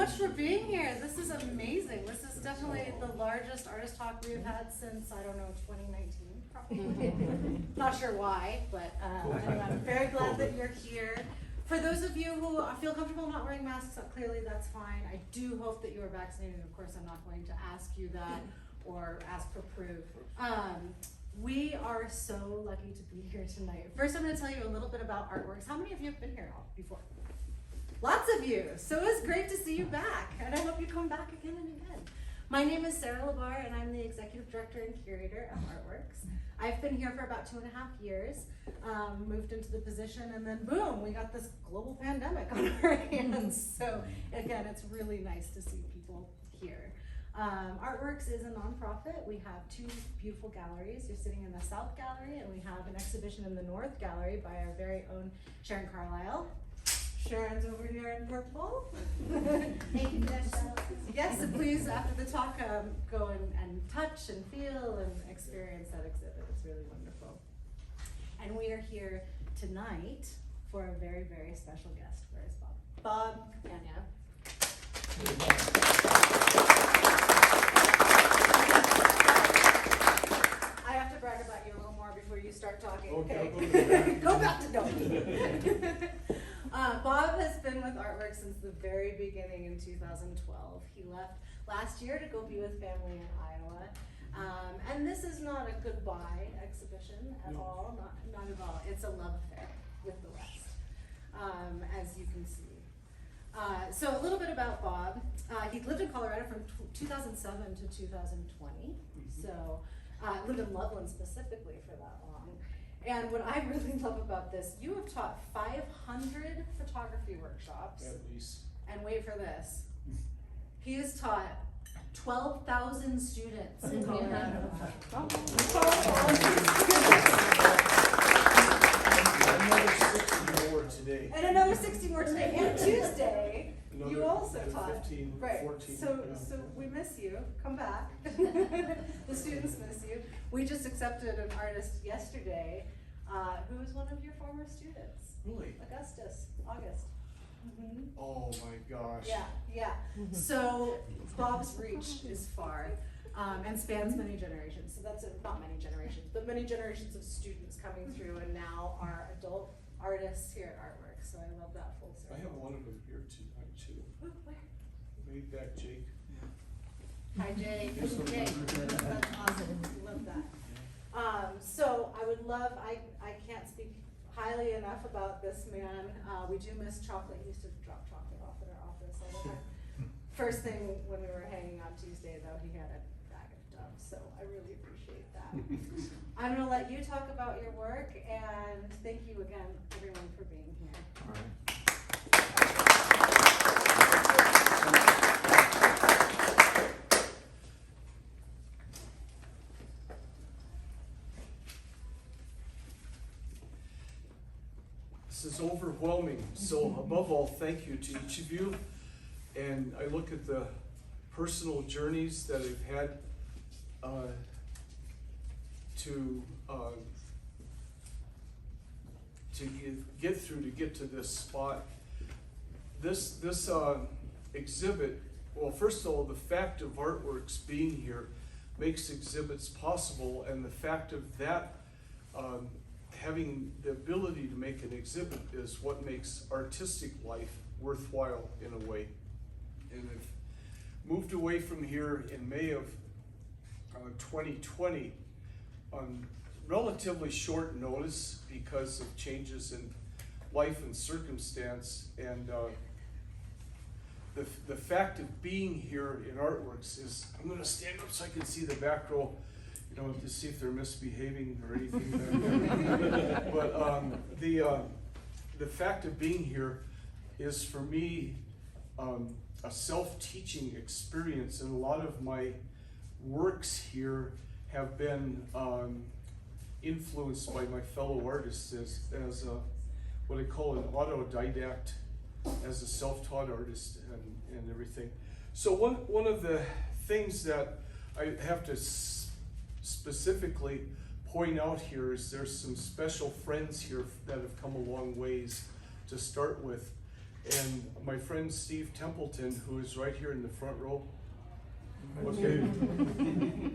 much for being here. This is amazing. This is definitely the largest artist talk we've had since, I don't know, 2019, probably. Not sure why, but anyway, I'm very glad that you're here. For those of you who feel comfortable not wearing masks, clearly that's fine. I do hope that you are vaccinated. Of course, I'm not going to ask you that or ask for proof. We are so lucky to be here tonight. First, I'm going to tell you a little bit about Artworks. How many of you have been here before? Lots of you. So it's great to see you back, and I hope you come back again and again. My name is Sarah Labar, and I'm the Executive Director and Curator of Artworks. I've been here for about 2.5 years, moved into the position, and then boom, we got this global pandemic on our hands. So again, it's really nice to see people here. Artworks is a nonprofit. We have 2 beautiful galleries. You're sitting in the South Gallery, and we have an exhibition in the North Gallery by our very own Sharon Carlisle. Sharon's over here in purple. Thank you for that, Cheryl. Yes, so please, after the talk, go and touch and feel and experience that exhibit. It's really wonderful. And we are here tonight for a very, very special guest. Where is Bob? Bob Campagna. I have to brag about you a little more before you start talking. Okay. Go back to don't. Bob has been with Artworks since the very beginning in 2012. He left last year to go be with family in Iowa. And this is not a goodbye exhibition at all, not at all. It's a love affair with the West, as you can see. So a little bit about Bob. He lived in Colorado from 2007 to 2020. So lived in Loveland specifically for that long. And what I really love about this, you have taught 500 photography workshops. At least. And wait for this. He has taught 12,000 students in Colorado. Another 60 more today. And another 60 more today. And Tuesday, you also taught. 15, right. 14. So we miss you. Come back. The students miss you. We just accepted an artist yesterday who is one of your former students. Really? August. Mm-hmm. Oh my gosh. Yeah. So Bob's reach is far and spans many generations. So that's not many generations, but many generations of students coming through, and now are adult artists here at Artworks. So I love that full circle. I have one of them here tonight too. Ooh, where? Way back, Jake. Hi, Jake. That's awesome. Love that. So I would love, I can't speak highly enough about this man. We do miss chocolate. He used to drop chocolate off in our office all the time. First thing when we were hanging on Tuesday, though, he had a bag of Dove, so I really appreciate that. I'm going to let you talk about your work, and thank you again, everyone, for being here. All right. This is overwhelming. So above all, thank you to each of you. And I look at the personal journeys that I've had to get through to get to this spot. This exhibit, well, first of all, the fact of Artworks being here makes exhibits possible, and the fact of that having the ability to make an exhibit is what makes artistic life worthwhile in a way. And I've moved away from here in May of 2020 on relatively short notice because of changes in life and circumstance. And the fact of being here in Artworks is, I'm going to stand up so I can see the back row, you know, to see if they're misbehaving or anything. But the fact of being here is for me a self-teaching experience, and a lot of my works here have been influenced by my fellow artists as what I call an autodidact, as a self-taught artist and everything. So one of the things that I have to specifically point out here is there's some special friends here that have come a long ways to start with. and my friend Steve Templeton, who is right here in the front row. Okay,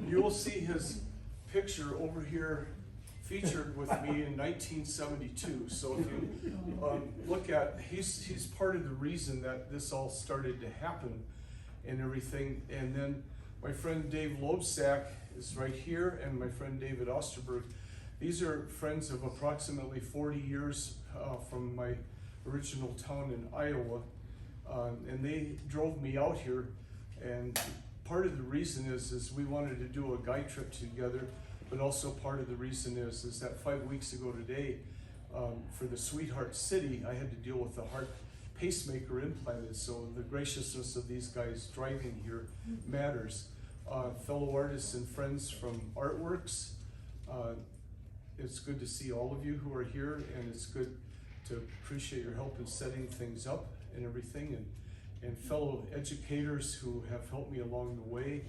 you will see his picture over here featured with me in 1972. So if you look at, he's part of the reason that this all started to happen and everything. And then my friend Dave Loebsack is right here, and my friend David Osterberg. These are friends of approximately 40 years from my original town in Iowa, and they drove me out here. And part of the reason is we wanted to do a guide trip together, but also part of the reason is that 5 weeks ago today, for the Sweetheart City, I had to deal with the heart pacemaker implanted. So the graciousness of these guys driving here matters. Fellow artists and friends from Artworks, it's good to see all of you who are here, and it's good to appreciate your help in setting things up and everything, and fellow educators who have helped me along the way.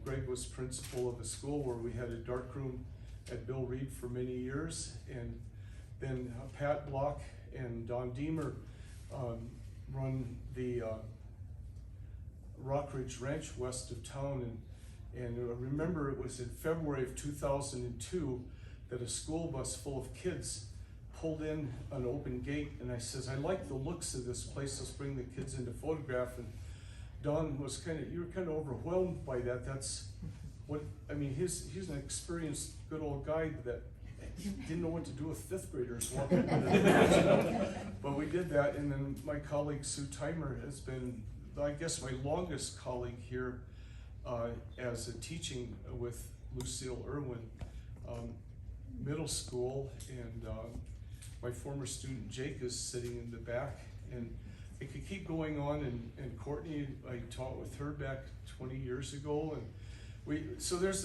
Greg was principal of a school where we had a darkroom at Bill Reed for many years, and then Pat Block and Don Deemer run the Rockridge Ranch west of town, and I remember it was in February of 2002 that a school bus full of kids pulled in an open gate, and I says, I like the looks of this place, let's bring the kids in to photograph. And Don was you were kind of overwhelmed by that. That's what, I mean, he's an experienced, good old guy that didn't know what to do with fifth graders walking into the but we did that. And then my colleague Sue Timer has been, I guess, my longest colleague here as a teaching with Lucille Irwin middle school, and my former student Jake is sitting in the back, and it could keep going on. And Courtney, I taught with her back 20 years ago, and so there's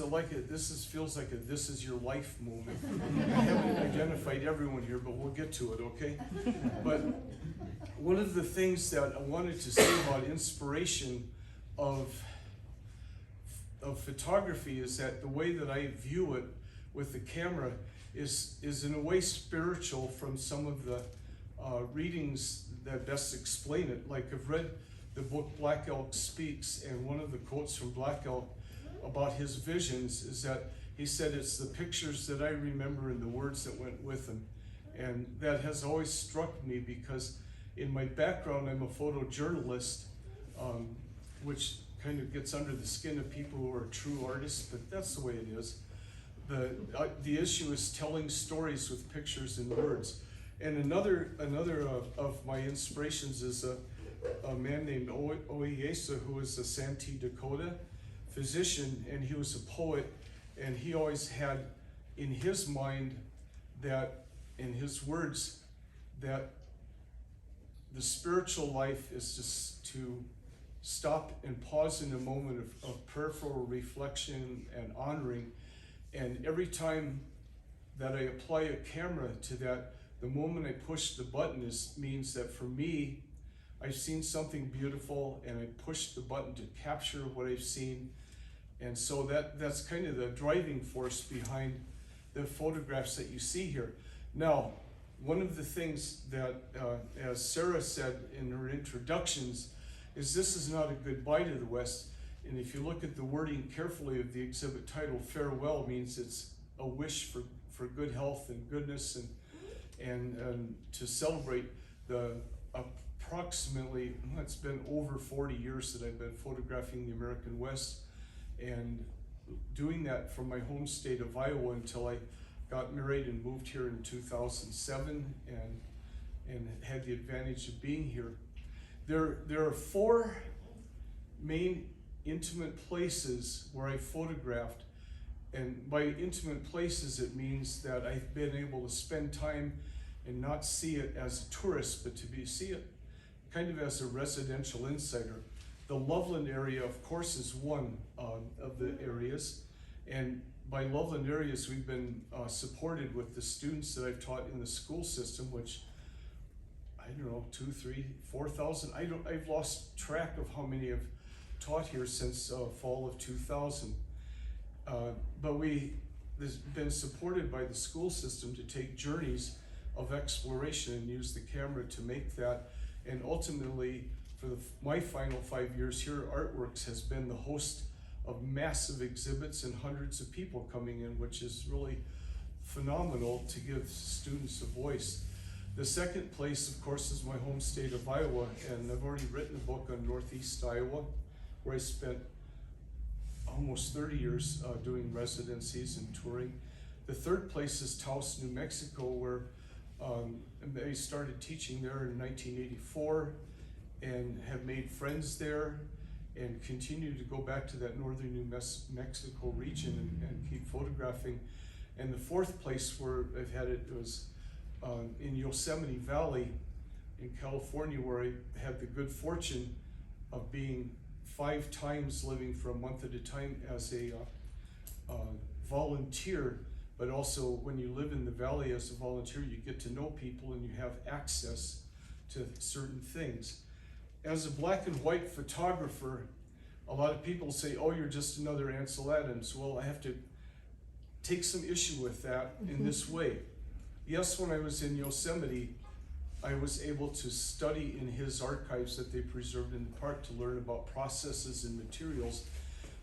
feels like a this is your life moment. I haven't identified everyone here, but we'll get to it, okay? But one of the things that I wanted to say about inspiration of photography is that the way that I view it with the camera is in a way spiritual from some of the readings that best explain it. Like, I've read the book Black Elk Speaks, and one of the quotes from Black Elk about his visions is that he said, it's the pictures that I remember and the words that went with them. And that has always struck me, because in my background I'm a photojournalist, which kind of gets under the skin of people who are true artists, but that's the way it is. The issue is telling stories with pictures and words. And another of my inspirations is a man named Oyesa, who was a Santee Dakota physician, and he was a poet, and he always had in his mind that, in his words, that the spiritual life is just to stop and pause in a moment of prayerful reflection and honoring. And every time that I apply a camera to that, the moment I push the button means that for me, I've seen something beautiful, and I push the button to capture what I've seen. And so that's kind of the driving force behind the photographs that you see here. Now, one of the things that, as Sarah said in her introductions, is this is not a goodbye to the West. And if you look at the wording carefully of the exhibit title, Farewell, means it's a wish for good health and goodness, and to celebrate the approximately, it's been over 40 years that I've been photographing the American West, and doing that from my home state of Iowa until I got married and moved here in 2007, and had the advantage of being here. There are 4 main intimate places where I photographed, and by intimate places it means that I've been able to spend time and not see it as a tourist, but see it kind of as a residential insider. The Loveland area, of course, is one of the areas, and by Loveland areas we've been supported with the students that I've taught in the school system, which I don't know, 2, 3, 4,000. I've lost track of how many I've taught here since fall of 2000. But we've been supported by the school system to take journeys of exploration and use the camera to make that. And ultimately, for my final 5 years here, Artworks has been the host of massive exhibits and hundreds of people coming in, which is really phenomenal to give students a voice. The second place, of course, is my home state of Iowa, and I've already written a book on Northeast Iowa, where I spent almost 30 years doing residencies and touring. The third place is Taos, New Mexico, where I started teaching there in 1984 and have made friends there and continue to go back to that northern New Mexico region and keep photographing. And the fourth place where I've had it was in Yosemite Valley in California, where I had the good fortune of being 5 times living for a month at a time as a volunteer. But also when you live in the valley as a volunteer, you get to know people and you have access to certain things. As a black and white photographer, a lot of people say, oh, you're just another Ansel Adams. Well, I have to take some issue with that in this way. Yes, when I was in Yosemite, I was able to study in his archives that they preserved in the park to learn about processes and materials.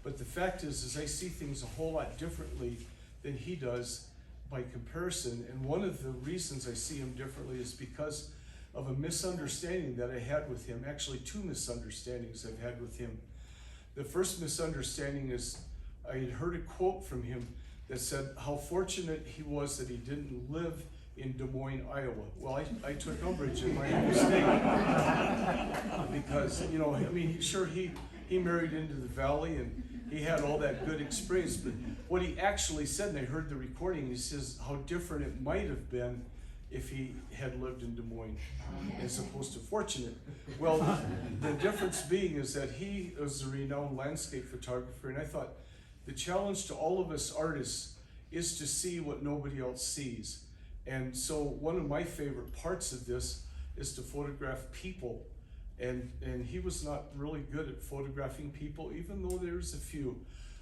But the fact is I see things a whole lot differently than he does by comparison. And one of the reasons I see him differently is because of a misunderstanding that I had with him. Actually, 2 misunderstandings I've had with him. The first misunderstanding is I had heard a quote from him that said how fortunate he was that he didn't live in Des Moines, Iowa. Well, I took umbrage in my mistake because, you know, I mean, sure, he married into the valley and he had all that good experience, but what he actually said, and I heard the recording, he says how different it might have been if he had lived in Des Moines as opposed to fortunate. Well, the difference being is that he was a renowned landscape photographer, and I thought the challenge to all of us artists is to see what nobody else sees. And so one of my favorite parts of this is to photograph people. And he was not really good at photographing people, even though there's a few.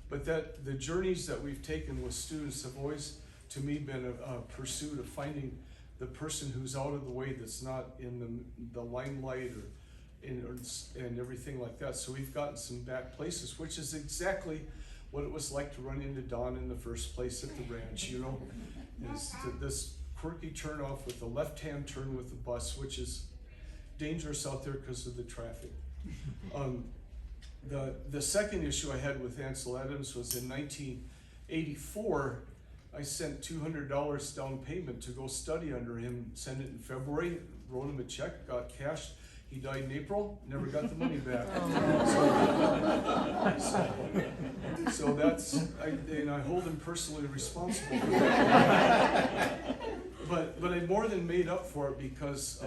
But that the journeys that we've taken with students have always, to me, been a pursuit of finding the person who's out of the way, that's not in the limelight and everything like that. So we've gotten some back places, which is exactly what it was like to run into Don in the first place at the ranch, you know. This quirky turnoff with the left-hand turn with the bus, which is dangerous out there because of the traffic. The second issue I had with Ansel Adams was in 1984. I sent $200 down payment to go study under him, sent it in February, wrote him a check, got cash. He died in April, never got the money back. So that's, and I hold him personally responsible for that. But I more than made up for it because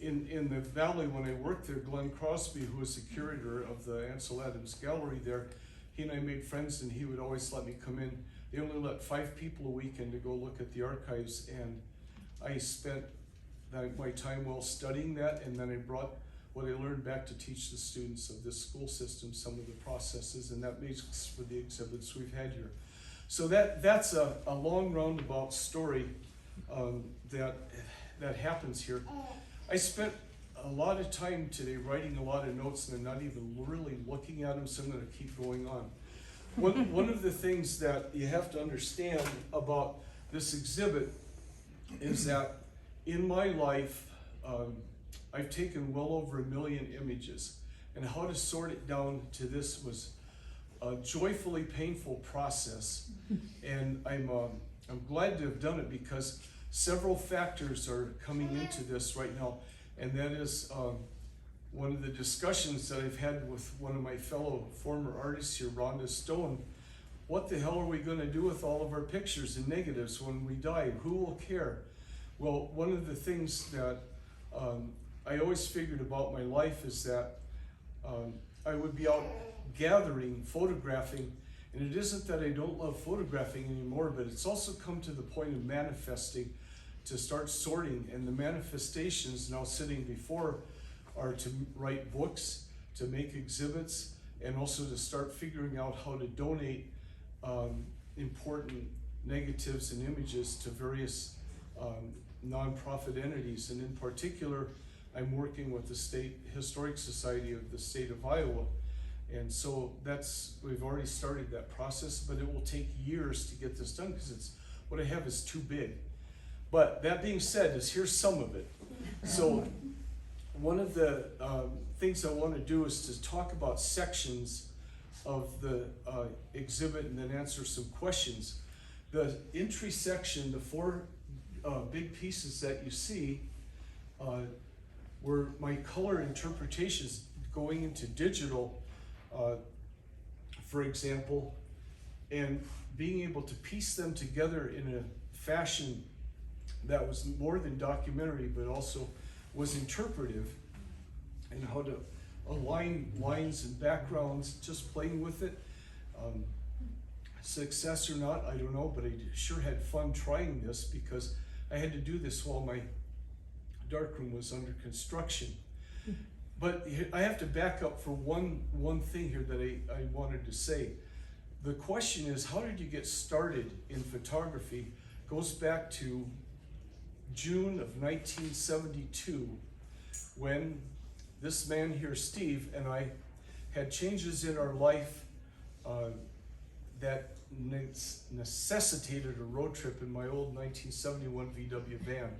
in the valley when I worked there, Glenn Crosby, who was the curator of the Ansel Adams Gallery there, he and I made friends and he would always let me come in. They only let 5 people a weekend to go look at the archives, and I spent my time well studying that, and then I brought what I learned back to teach the students of this school system some of the processes, and that makes for the exhibits we've had here. So that's a long roundabout story that happens here. I spent a lot of time today writing a lot of notes, and I'm not even really looking at them, so I'm going to keep going on. One of the things that you have to understand about this exhibit is that in my life, I've taken well over 1 million images, and how to sort it down to this was a joyfully painful process, and I'm glad to have done it because several factors are coming into this right now, and that is one of the discussions that I've had with one of my fellow former artists here, Rhonda Stone. What the hell are we going to do with all of our pictures and negatives when we die? Who will care? Well, one of the things that I always figured about my life is that I would be out gathering, photographing, and it isn't that I don't love photographing anymore, but it's also come to the point of manifesting, to start sorting, and the manifestations now sitting before are to write books, to make exhibits, and also to start figuring out how to donate important negatives and images to various nonprofit entities. And in particular, I'm working with the State Historic Society of the state of Iowa. And so we've already started that process, but it will take years to get this done because what I have is too big. But that being said, here's some of it. So one of the things I want to do is to talk about sections of the exhibit and then answer some questions. The entry section, the four big pieces that you see were my color interpretations going into digital, for example, and being able to piece them together in a fashion that was more than documentary, but also was interpretive, and how to align lines and backgrounds, just playing with it. Success or not, I don't know, but I sure had fun trying this because I had to do this while my darkroom was under construction. But I have to back up for one thing here that I wanted to say. The question is, how did you get started in photography? Goes back to June of 1972, when this man here, Steve, and I had changes in our life that necessitated a road trip in my old 1971 VW van.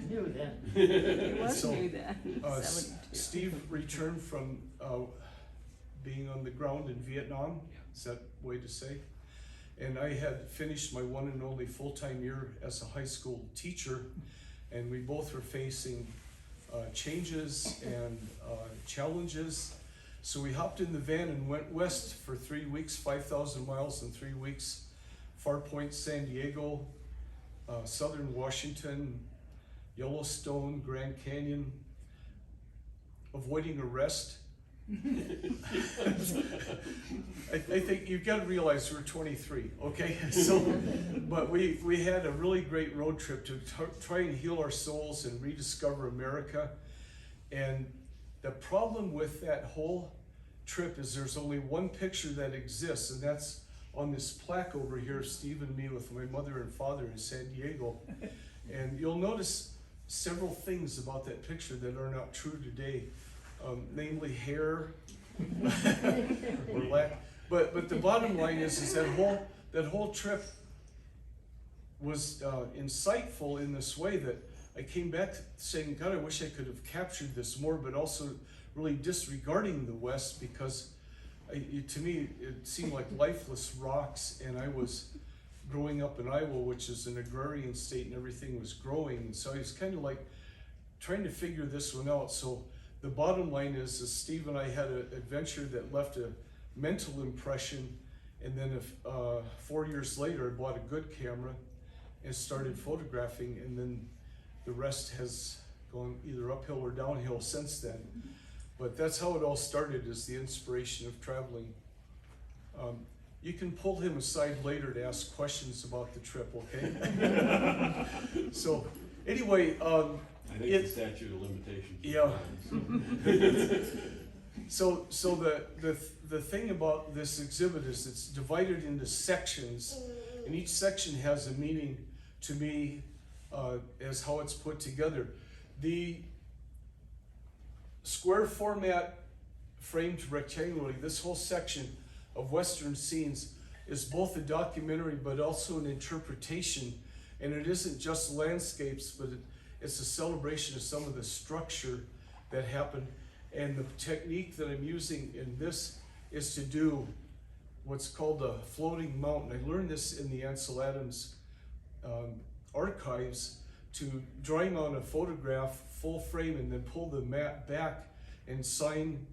Knew that. It was So, new then. 72. Steve returned from being on the ground in Vietnam, is that way to say? And I had finished my one and only full-time year as a high school teacher, and we both were facing changes and challenges. So we hopped in the van and went west for 3 weeks, 5,000 miles in 3 weeks, Far Point, San Diego, Southern Washington, Yellowstone, Grand Canyon, avoiding arrest. I think you've got to realize we're 23, okay? So, but we had a really great road trip to try and heal our souls and rediscover America. And the problem with that whole trip is there's only one picture that exists, and that's on this plaque over here, Steve and me with my mother and father in San Diego. And you'll notice several things about that picture that are not true today, namely hair, or lack. But the bottom line is that whole trip was insightful in this way that I came back saying, God, I wish I could have captured this more, but also really disregarding the West, because to me it seemed like lifeless rocks, and I was growing up in Iowa, which is an agrarian state, and everything was growing, and so I was kind of like trying to figure this one out. So the bottom line is Steve and I had an adventure that left a mental impression, and then 4 years later I bought a good camera and started photographing, and then the rest has gone either uphill or downhill since then. But that's how it all started, is the inspiration of traveling. You can pull him aside later to ask questions about the trip, okay? So anyway, I think the statute of limitations. Yeah. So the thing about this exhibit is it's divided into sections, and each section has a meaning to me as how it's put together. The square format, framed rectangularly, this whole section of Western scenes is both a documentary but also an interpretation, and it isn't just landscapes, but it's a celebration of some of the structure that happened. And the technique that I'm using in this is to do what's called a floating mountain. I learned this in the Ansel Adams archives, to dry mount a photograph full frame and then pull the mat back and sign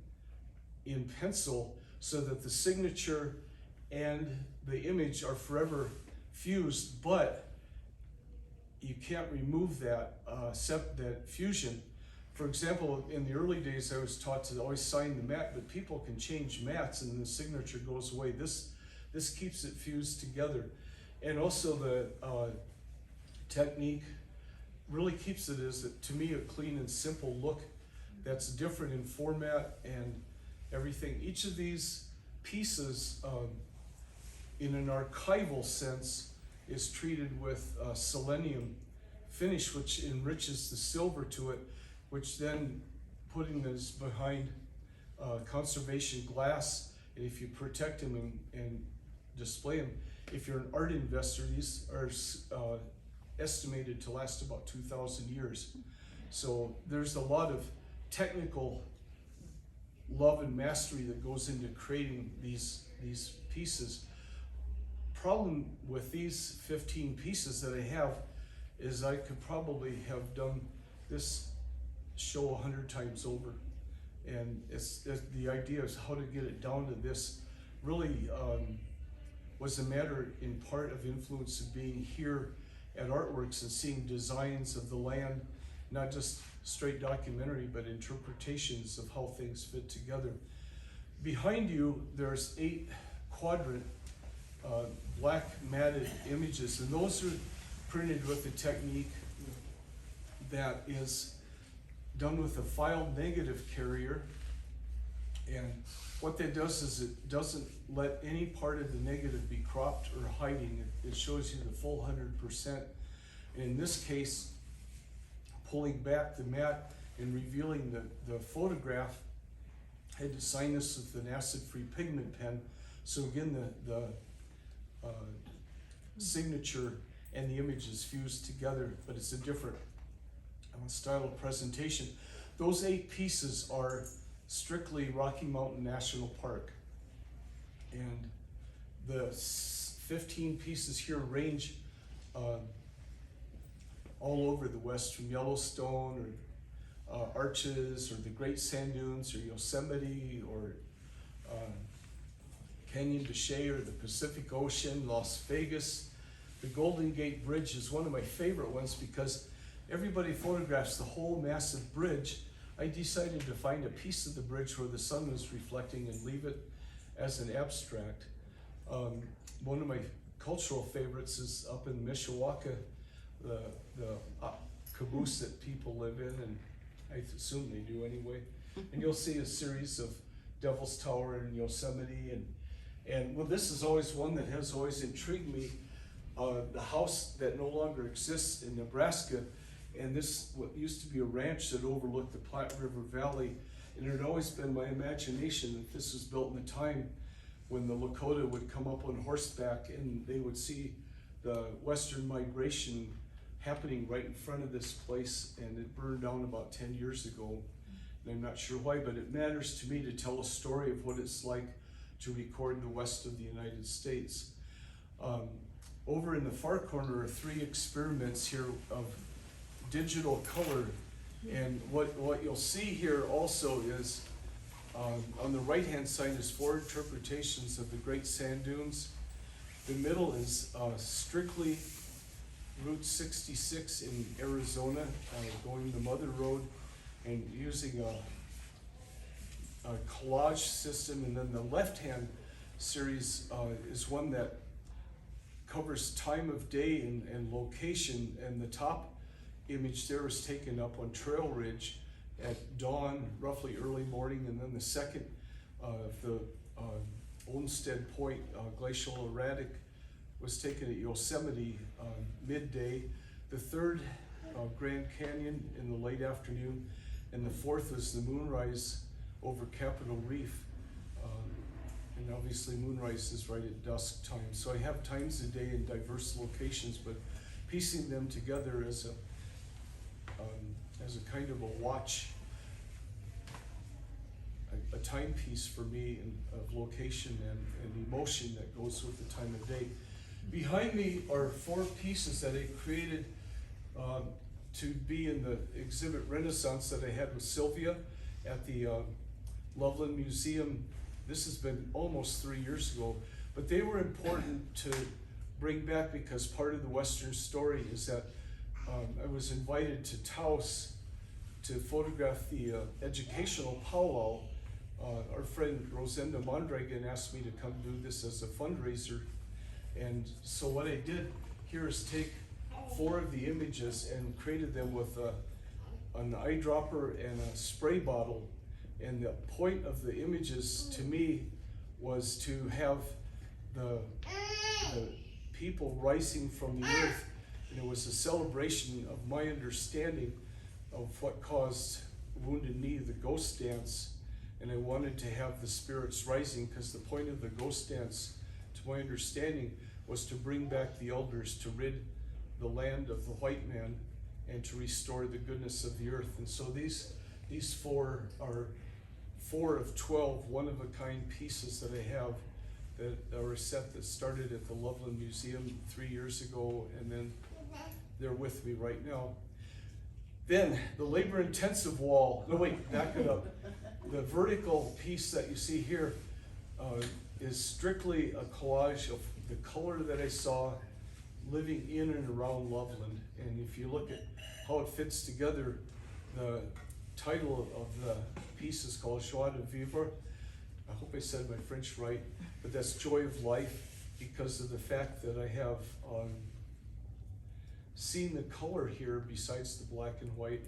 in pencil so that the signature and the image are forever fused, but you can't remove that that fusion. For example, in the early days I was taught to always sign the mat, but people can change mats and the signature goes away. This keeps it fused together. And also the technique really keeps it as, to me, a clean and simple look that's different in format and everything. Each of these pieces, in an archival sense, is treated with selenium finish, which enriches the silver to it. which then putting this behind conservation glass, and if you protect them and display them, if you're an art investor, these are estimated to last about 2,000 years. So there's a lot of technical love and mastery that goes into creating these pieces. Problem with these 15 pieces that I have is I could probably have done this show 100 times over. And the idea is how to get it down to this really was a matter in part of influence of being here at Artworks and seeing designs of the land, not just straight documentary, but interpretations of how things fit together. Behind you, there's 8 quadrant black matted images, and those are printed with a technique that is done with a filed negative carrier. And what that does is it doesn't let any part of the negative be cropped or hiding. It shows you the full 100%. In this case, pulling back the mat and revealing the photograph, I had to sign this with an acid-free pigment pen. So again, the signature and the image is fused together, but it's a different style of presentation. Those 8 pieces are strictly Rocky Mountain National Park. And the 15 pieces here range all over the West, from Yellowstone or Arches or the Great Sand Dunes or Yosemite or Canyon de Chelly or the Pacific Ocean, Las Vegas. The Golden Gate Bridge is one of my favorite ones because everybody photographs the whole massive bridge. I decided to find a piece of the bridge where the sun was reflecting and leave it as an abstract. One of my cultural favorites is up in Mishawaka, the caboose that people live in, and I assume they do anyway. And you'll see a series of Devil's Tower in Yosemite, and well, this is always one that has always intrigued me. The house that no longer exists in Nebraska, and this what used to be a ranch that overlooked the Platte River Valley, and it had always been my imagination that this was built in the time when the Lakota would come up on horseback and they would see the Western migration happening right in front of this place, and it burned down about 10 years ago. And I'm not sure why, but it matters to me to tell a story of what it's like to record the west of the United States. Over in the far corner are 3 experiments here of digital color, and what you'll see here also is on the right hand side is 4 interpretations of the Great Sand Dunes. The middle is strictly Route 66 in Arizona, going the Mother Road and using a collage system, and then the left hand series is one that covers time of day and location, and the top image there is taken up on Trail Ridge at dawn, roughly early morning, and then the second, the Olmsted Point glacial erratic was taken at Yosemite midday. The third, Grand Canyon in the late afternoon, and the fourth is the moonrise over Capitol Reef. And obviously moonrise is right at dusk time. So I have times a day in diverse locations, but piecing them together as a kind of a watch, a timepiece for me of location and emotion that goes with the time of day. Behind me are 4 pieces that I created to be in the exhibit Renaissance that I had with Sylvia at the Loveland Museum. This has been almost 3 years ago, but they were important to bring back because part of the Western story is that I was invited to Taos to photograph the educational powwow. Our friend Rosenda Mondragon asked me to come do this as a fundraiser, and so what I did here is take 4 of the images and created them with an eyedropper and a spray bottle. And the point of the images to me was to have the people rising from the earth, and it was a celebration of my understanding of what caused Wounded Knee, the ghost dance, and I wanted to have the spirits rising, because the point of the ghost dance, to my understanding, was to bring back the elders, to rid the land of the white man, and to restore the goodness of the earth. And so these four are 4 of 12 one-of-a-kind pieces that I have that are a set that started at the Loveland Museum 3 years ago, and then they're with me right now. Then the labor-intensive wall, no wait, back it up. The vertical piece that you see here is strictly a collage of the color that I saw living in and around Loveland. And if you look at how it fits together, the title of the piece is called Joie de Vivre. I hope I said my French right, but that's joy of life, because of the fact that I have seen the color here besides the black and white,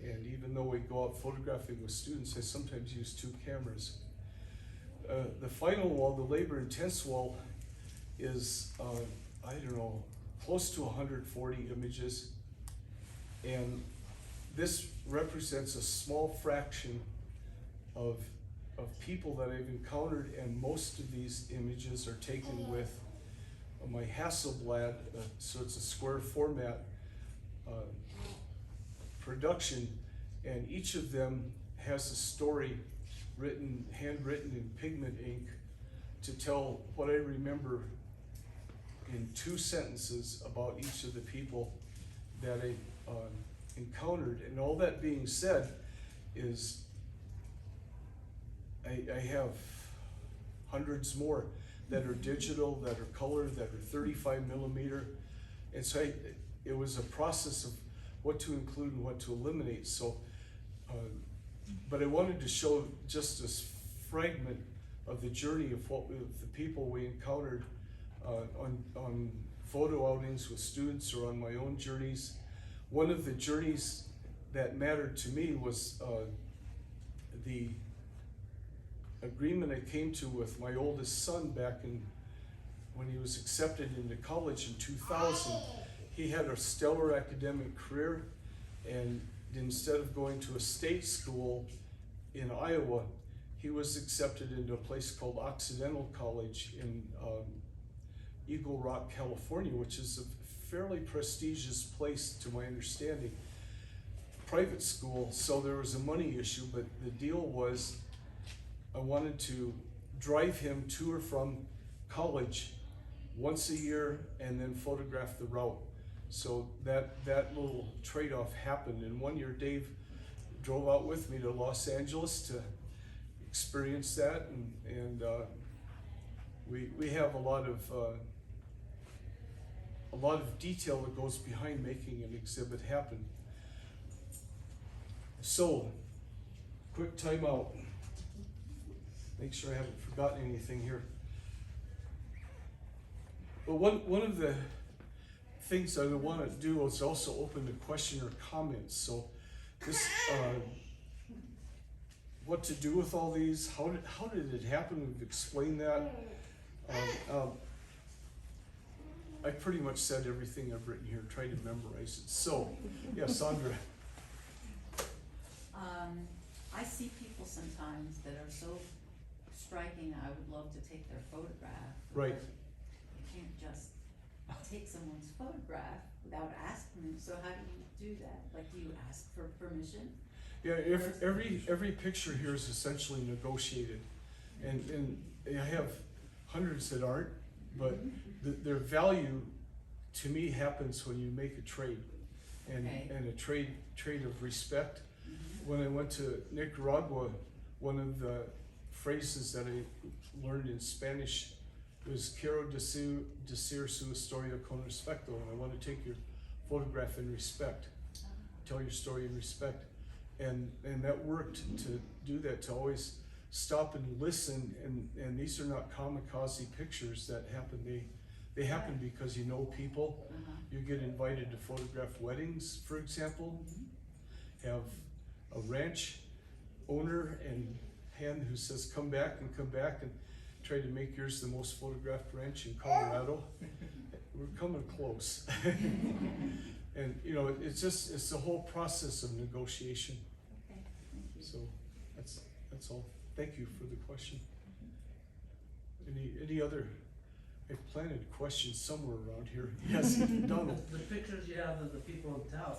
and even though we go out photographing with students, I sometimes use 2 cameras. The final wall, the labor intense wall, is I don't know, close to 140 images, and this represents a small fraction of people that I've encountered, and most of these images are taken with my Hasselblad, so it's a square format production, and each of them has a story handwritten in pigment ink to tell what I remember in 2 sentences about each of the people that I encountered. And all that being said is I have hundreds more that are digital, that are colored, that are 35 millimeter. And so it was a process of what to include and what to eliminate. So, but I wanted to show just this fragment of the journey of the people we encountered on photo outings with students or on my own journeys. One of the journeys that mattered to me was the agreement I came to with my oldest son back when he was accepted into college in 2000. He had a stellar academic career, and instead of going to a state school in Iowa, he was accepted into a place called Occidental College in Eagle Rock, California, which is a fairly prestigious place to my understanding. Private school, so there was a money issue, but the deal was I wanted to drive him to or from college once a year and then photograph the route. So that little trade-off happened, and one year Dave drove out with me to Los Angeles to experience that, and we have a lot of detail that goes behind making an exhibit happen. So, quick timeout. Make sure I haven't forgotten anything here. But one of the things I want to do is also open to question or comments. So, this what to do with all these? How did it happen? We've explained that. I pretty much said everything I've written here. Tried to memorize it. So, yeah, Sandra. I see people sometimes that are so striking, I would love to take their photograph. Right. You can't just take someone's photograph without asking them, so how do you do that? Like, do you ask for permission? Yeah, every picture here is essentially negotiated, and I have hundreds that aren't, but their value to me happens when you make a trade, and a trade of respect. When I went to Nicaragua, one of the phrases that I learned in Spanish was "Quiero decir su historia con respecto," and I want to take your photograph in respect, tell your story in respect, and that worked to do that, to always stop and listen. And these are not kamikaze pictures that happen. They happen because you know people. You get invited to photograph weddings, for example. Have a ranch owner and hand who says come back, and try to make yours the most photographed ranch in Colorado. We're coming close. And, you know, it's the whole process of negotiation. Okay, thank you. So that's all. Thank you for the question. Any other, I planted questions somewhere around here. Yes, Donald. The pictures you have of the people in Taos,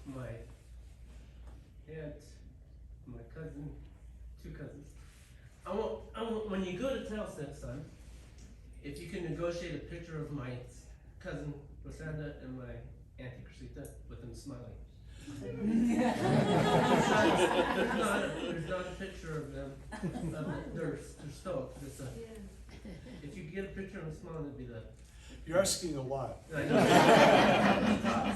my aunt, my cousin, 2 cousins. I want, when you go to Taos next time, if you can negotiate a picture of my cousin Rosanda and my auntie Crisita with them smiling. There's not a picture of them, they're stoked, it's a, if you get a picture of them smiling, it'd be the. You're asking a lot. I know.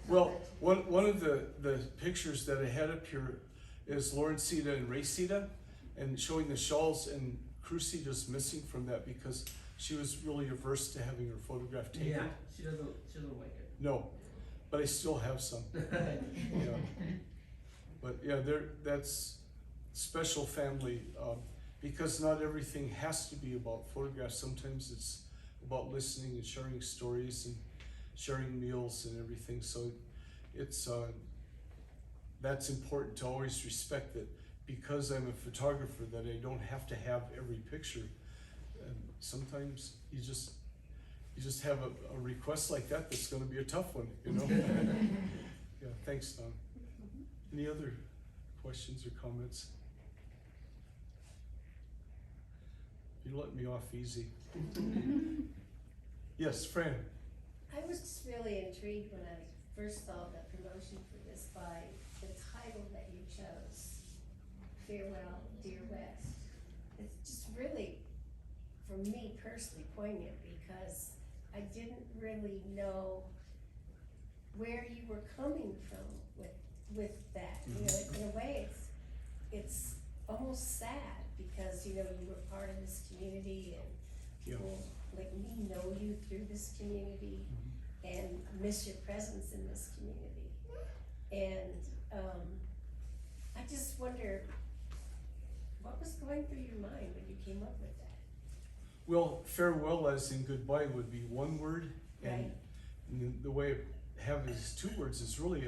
Well, one of the pictures that I had up here is Laurencita and Raycita, and showing the shawls, and Crucita's missing from that because she was really averse to having her photograph taken. Yeah, she doesn't like it. No, but I still have some. Yeah. But yeah, that's special family, because not everything has to be about photographs. Sometimes it's about listening and sharing stories and sharing meals and everything. So it's that's important to always respect that, because I'm a photographer, that I don't have to have every picture. And sometimes you just have a request like that that's going to be a tough one, you know. Yeah, thanks, Don. Any other questions or comments? You let me off easy. Yes, Fran. I was just really intrigued when I first saw the promotion for this by the title that you chose, Farewell, Dear West. It's just really, for me personally, poignant, because I didn't really know where you were coming from with that. You know, in a way, it's almost sad, because, you know, you were part of this community, and people like me know you through this community, and miss your presence in this community. And I just wonder, what was going through your mind when you came up with that? Well, farewell as in goodbye would be one word, and, Right. and the way I have it is 2 words. Is really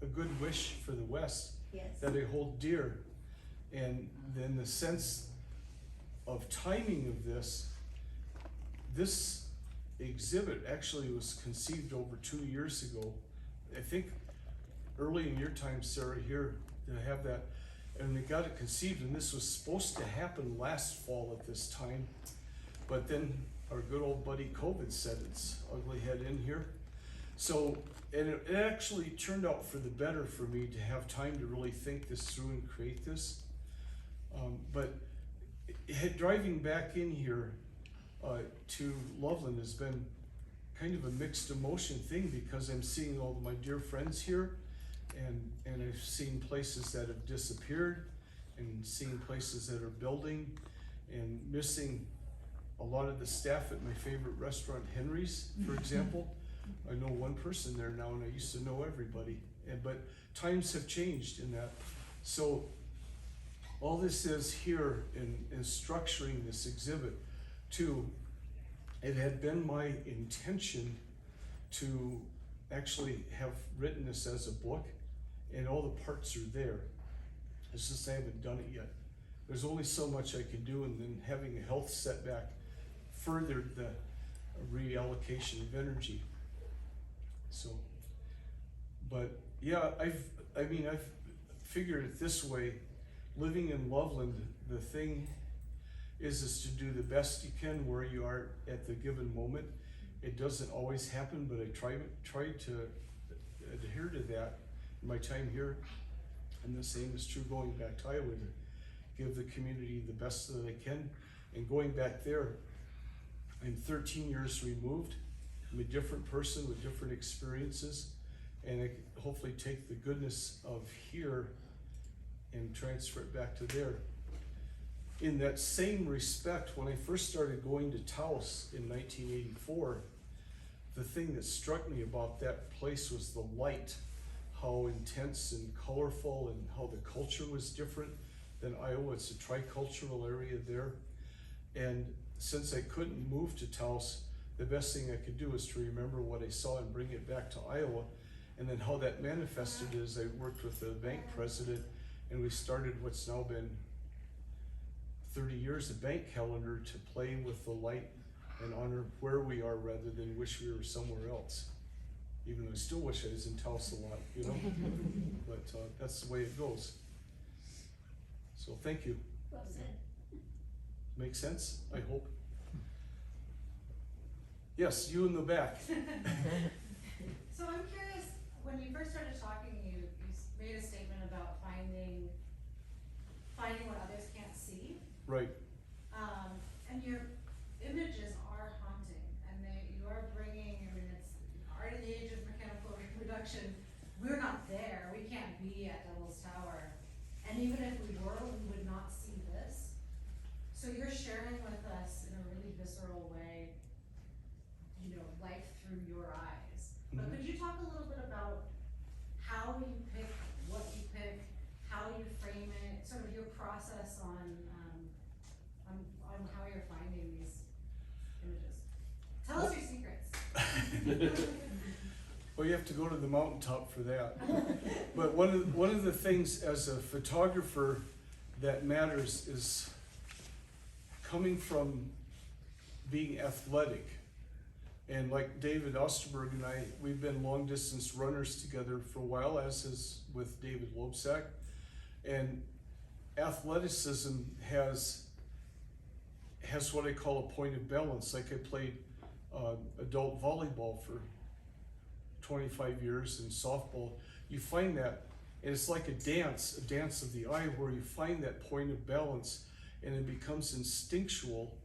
a good wish for the West Yes. that I hold dear. And then the sense of timing of this exhibit actually was conceived over 2 years ago. I think early in your time, Sarah, here to have that, and they got it conceived, and this was supposed to happen last fall at this time, but then our good old buddy COVID set its ugly head in here. So, and it actually turned out for the better for me to have time to really think this through and create this. But driving back in here to Loveland has been kind of a mixed emotion thing, because I'm seeing all of my dear friends here, and I've seen places that have disappeared, and seeing places that are building, and missing a lot of the staff at my favorite restaurant, Henry's, for example. I know one person there now, and I used to know everybody. But times have changed in that. So all this is here in structuring this exhibit too, it had been my intention to actually have written this as a book, and all the parts are there. It's just I haven't done it yet. There's only so much I can do, and then having a health setback furthered the reallocation of energy. So, but yeah, I've figured it this way. Living in Loveland, the thing is to do the best you can where you are at the given moment. It doesn't always happen, but I try to adhere to that in my time here. And the same is true going back to Iowa, to give the community the best that I can. And going back there, I'm 13 years removed. I'm a different person with different experiences, and I hopefully take the goodness of here and transfer it back to there. In that same respect, when I first started going to Taos in 1984, the thing that struck me about that place was the light, how intense and colorful, and how the culture was different than Iowa. It's a tricultural area there. And since I couldn't move to Taos, the best thing I could do is to remember what I saw and bring it back to Iowa. And then how that manifested is I worked with the bank president, and we started what's now been 30 years of bank calendar to play with the light and honor where we are rather than wish we were somewhere else. Even though I still wish I was in Taos a lot, you know? But that's the way it goes. So thank you. Well said. Make sense? I hope. Yes, you in the back. So I'm curious, when you first started talking, you made a statement about finding what others can't see. Right. And your images are haunting, and you are bringing, I mean, it's art in the age of mechanical reproduction. We're not there, we can't be at Devil's Tower. And even if we were, we would not see this. So you're sharing with us in a really visceral way, you know, life through your eyes. But could you talk a little bit about how you pick what you pick, how you frame it, sort of your process on how you're finding these images? Tell us your secrets. Well, you have to go to the mountaintop for that. But one of the things as a photographer that matters is coming from being athletic. And like David Osterberg and I, we've been long distance runners together for a while, as is with David Lobsack. And athleticism has what I call a point of balance. Like I played adult volleyball for 25 years and softball. You find that, and it's like a dance of the eye, where you find that point of balance, and it becomes instinctual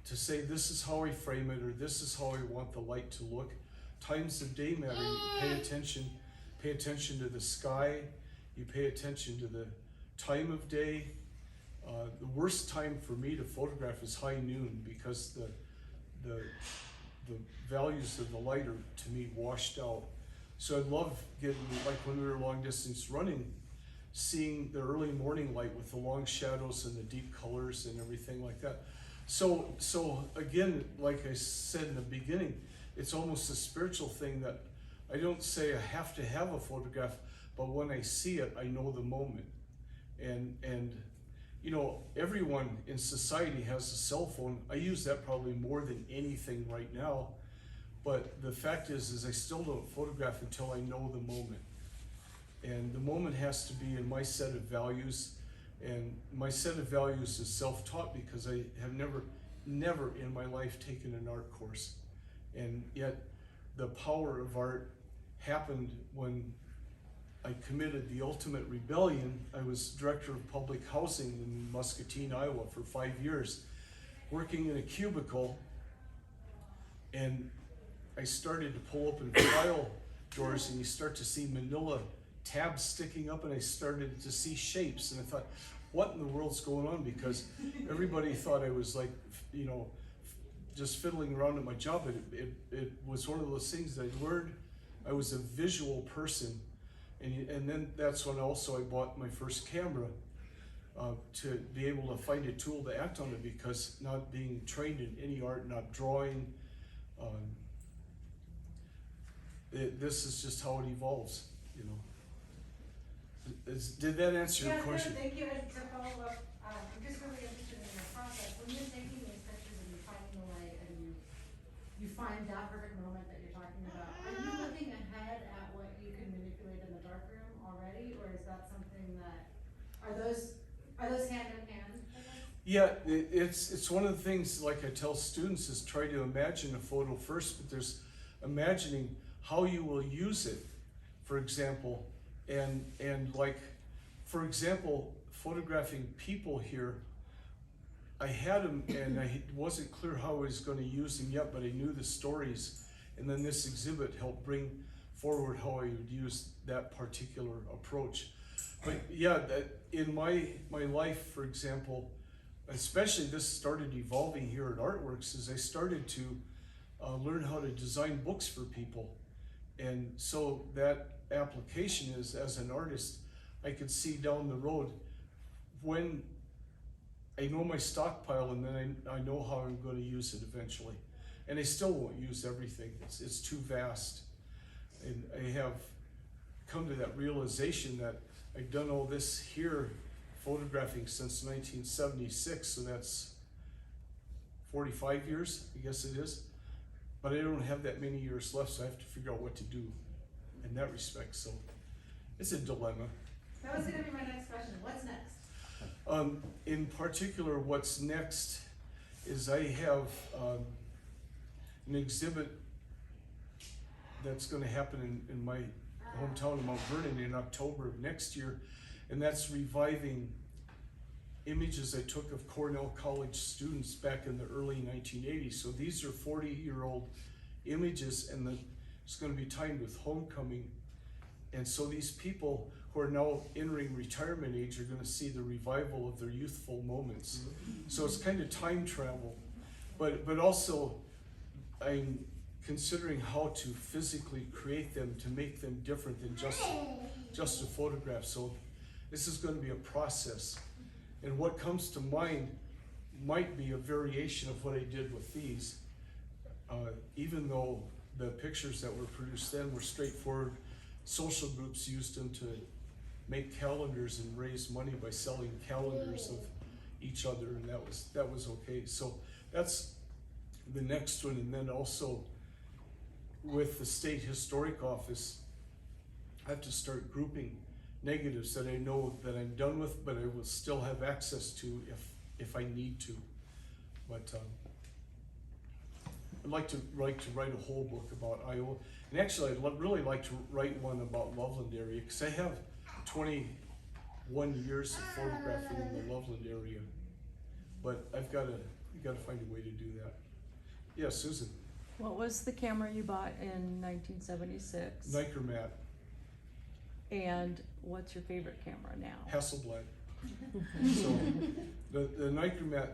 to say, this is how I frame it, or this is how I want the light to look. Times of day matter. You pay attention to the sky, you pay attention to the time of day. The worst time for me to photograph is high noon, because the values of the light are, to me, washed out. So I love getting, like when we were long distance running, seeing the early morning light with the long shadows and the deep colors and everything like that. So again, like I said in the beginning, it's almost a spiritual thing that I don't say I have to have a photograph, but when I see it, I know the moment. And you know, everyone in society has a cell phone. I use that probably more than anything right now. But the fact is I still don't photograph until I know the moment. And the moment has to be in my set of values. And my set of values is self-taught, because I have never in my life taken an art course. And yet the power of art happened when I committed the ultimate rebellion. I was director of public housing in Muscatine, Iowa for 5 years, working in a cubicle, and I started to pull open file drawers, and you start to see manila tabs sticking up, and I started to see shapes, and I thought, what in the world's going on? Because everybody thought I was like, you know, just fiddling around at my job, but it was one of those things that I learned. I was a visual person. And then that's when also I bought my first camera to be able to find a tool to act on it, because not being trained in any art, not drawing, this is just how it evolves, you know. Did that answer your question? Yeah, thank you. And to follow up, I'm just really interested in the process. When you're taking these pictures and you're finding the light and you find that perfect moment that you're talking about, are you looking ahead at what you can manipulate in the darkroom already, or is that something that, are those hand in hand? Yeah, it's one of the things, like I tell students, is try to imagine a photo first, but there's imagining how you will use it, for example, and like, for example, photographing people here, I had them, and I wasn't clear how I was going to use them yet, but I knew the stories, and then this exhibit helped bring forward how I would use that particular approach. But yeah, that in my life, for example, especially this started evolving here at Artworks, as I started to learn how to design books for people. And so that application is, as an artist, I could see down the road when I know my stockpile, and then I know how I'm going to use it eventually. and I still won't use everything. It's too vast. And I have come to that realization that I've done all this here photographing since 1976, so that's 45 years, I guess it is. But I don't have that many years left, so I have to figure out what to do in that respect. So it's a dilemma. That was gonna be my next question. What's next? In particular, what's next is I have an exhibit that's gonna happen in my hometown of Mount Vernon in October of next year, and that's reviving images I took of Cornell College students back in the early 1980s. So these are 40-year-old images, and it's gonna be timed with homecoming. And so these people who are now entering retirement age are gonna see the revival of their youthful moments. So it's kind of time travel, but also I'm considering how to physically create them to make them different than just a photograph. So this is gonna be a process. And what comes to mind might be a variation of what I did with these, even though the pictures that were produced then were straightforward. Social groups used them to make calendars and raise money by selling calendars of each other, and that was okay. So that's the next one. And then also with the State Historic Office, I have to start grouping negatives that I know that I'm done with, but I will still have access to if I need to. But I'd like to write a whole book about Iowa, and actually I'd really like to write one about Loveland area, because I have 21 years of photographing in the Loveland area, but I've got to find a way to do that. Yeah, Susan. What was the camera you bought in 1976? Nikermat. And what's your favorite camera now? Hasselblad. So the Nikermat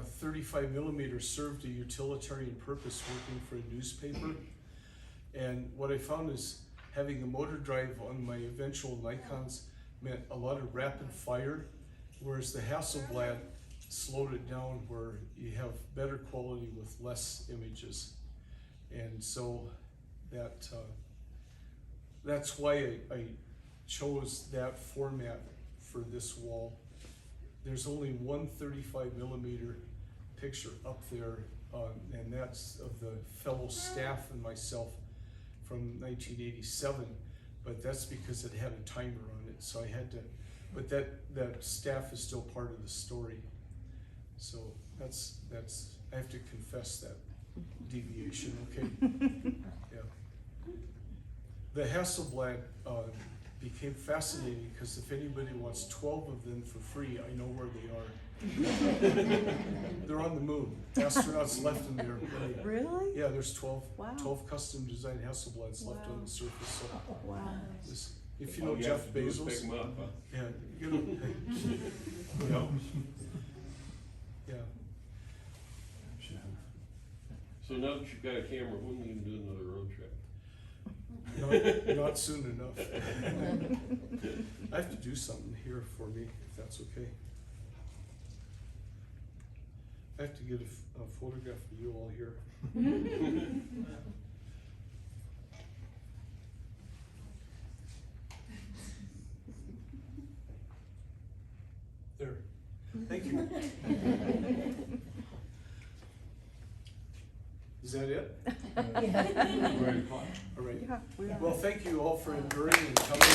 35 millimeter served a utilitarian purpose working for a newspaper. And what I found is having a motor drive on my eventual Nikons meant a lot of rapid fire, whereas the Hasselblad slowed it down where you have better quality with less images. And so that's why I chose that format for this wall. There's only one 35 millimeter picture up there, and that's of the fellow staff and myself from 1987, but that's because it had a timer on it, so I had to, but that staff is still part of the story. So that's I have to confess that deviation, okay? Yeah. The Hasselblad became fascinating because if anybody wants 12 of them for free, I know where they are. They're on the moon. Astronauts left them there. Really? Yeah, there's 12, Wow. 12 custom designed Hasselblads left on the surface. So Wow. if you know Jeff Bezos, Pick 'em up, huh? yeah, get them. Yeah. So now that you've got a camera, when are you gonna do another road trip? Not soon enough. I have to do something here for me, if that's okay. I have to get a photograph of you all here. There. Thank you. Is that it? Ready to fly? All right. Yeah, we are. Well, thank you all for enduring and coming.